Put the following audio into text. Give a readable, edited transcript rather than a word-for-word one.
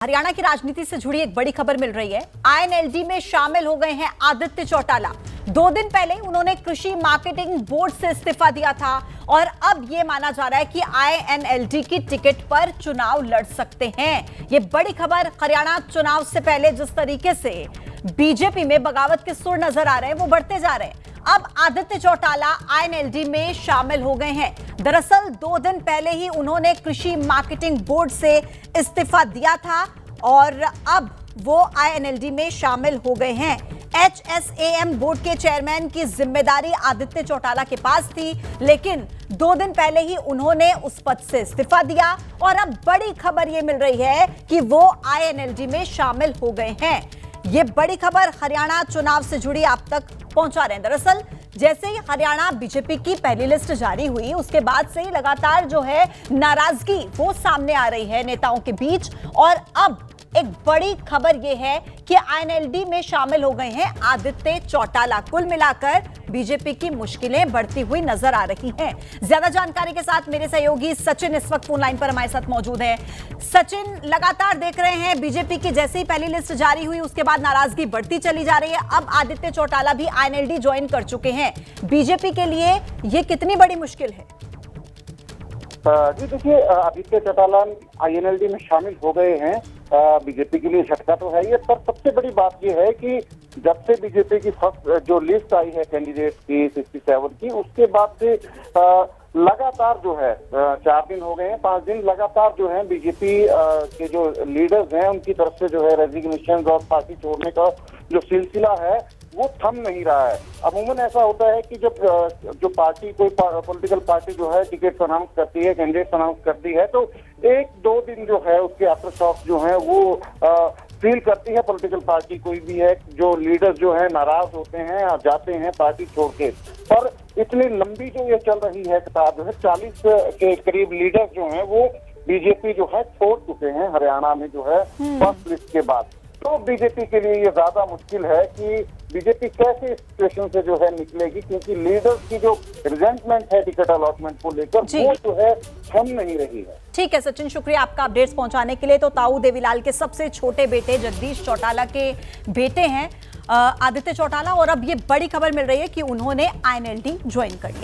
हरियाणा की राजनीति से जुड़ी एक बड़ी खबर मिल रही है। आईएनएलडी में शामिल हो गए हैं आदित्य चौटाला। 2 दिन पहले उन्होंने कृषि मार्केटिंग बोर्ड से इस्तीफा दिया था और अब यह माना जा रहा है कि आईएनएलडी की टिकट पर चुनाव लड़ सकते हैं। ये बड़ी खबर। हरियाणा चुनाव से पहले जिस तरीके से बीजेपी में बगावत के सुर नजर आ रहे हैं वो बढ़ते जा रहे हैं। अब आदित्य चौटाला आईएनएलडी में शामिल हो गए हैं। दरअसल 2 दिन पहले ही उन्होंने कृषि मार्केटिंग बोर्ड से इस्तीफा दिया था और अब वो आईएनएलडी में शामिल हो गए हैं। एचएसएएम बोर्ड के चेयरमैन की जिम्मेदारी आदित्य चौटाला के पास थी, लेकिन 2 दिन पहले ही उन्होंने उस पद से इस्तीफा दिया और अब बड़ी खबर ये मिल रही है कि वो आईएनएलडी में शामिल हो गए हैं। ये बड़ी खबर हरियाणा चुनाव से जुड़ी आप तक पहुंचा रहे हैं। दरअसल जैसे ही हरियाणा बीजेपी की पहली लिस्ट जारी हुई उसके बाद से ही लगातार जो है नाराजगी वो सामने आ रही है नेताओं के बीच, और अब एक बड़ी खबर यह है कि आईएनएलडी में शामिल हो गए हैं आदित्य चौटाला। कुल मिलाकर बीजेपी की मुश्किलें बढ़ती हुई नजर आ रही हैं। ज्यादा जानकारी के साथ मेरे सहयोगी सचिन इस वक्त फोन लाइन पर हमारे साथ मौजूद हैं। सचिन, लगातार देख रहे हैं बीजेपी की जैसे ही पहली लिस्ट जारी हुई उसके बाद नाराजगी बढ़ती चली जा रही है। अब आदित्य चौटाला भी आईएनएलडी ज्वाइन कर चुके हैं। बीजेपी के लिए यह कितनी बड़ी मुश्किल है? जी देखिए, आदित्य चौटाला आईएनएलडी में शामिल हो गए हैं। बीजेपी के लिए झटका तो है ये, पर सबसे बड़ी बात ये है कि जब से बीजेपी की फर्स्ट जो लिस्ट आई है कैंडिडेट की 67 की, उसके बाद से लगातार जो है 4 दिन हो गए हैं, 5 दिन लगातार जो है बीजेपी के जो लीडर्स हैं उनकी तरफ से जो है रेजिग्नेशन और पार्टी छोड़ने का जो सिलसिला है वो थम नहीं रहा है। अमूमन ऐसा होता है कि जब जो पार्टी कोई पॉलिटिकल पार्टी जो है टिकट अनाउंस करती है, कैंडिडेट अनाउंस करती है, तो 1-2 दिन जो है उसके आफ्टर शॉक जो है वो फील करती है पॉलिटिकल पार्टी कोई भी है। जो लीडर्स जो है नाराज होते हैं और जाते हैं पार्टी छोड़ के। पर इतनी लंबी जो ये चल रही है कतार जो है 40 के करीब लीडर्स जो हैं वो बीजेपी जो है छोड़ चुके हैं हरियाणा में जो है फर्स्ट लिस्ट के बाद। तो बीजेपी के लिए ये ज्यादा मुश्किल है कि बीजेपी कैसे इस सिचुएशन से जो है निकलेगी, क्योंकि लीडर्स की जो रिजेंटमेंट है टिकट अलॉटमेंट को लेकर वो जो है थम नहीं रही है। ठीक है सचिन, शुक्रिया आपका अपडेट्स पहुंचाने के लिए। तो ताऊ देवीलाल के सबसे छोटे बेटे जगदीश चौटाला के बेटे हैं आदित्य चौटाला, और अब ये बड़ी खबर मिल रही है कि उन्होंने आईएनएलडी ज्वाइन कर लिया।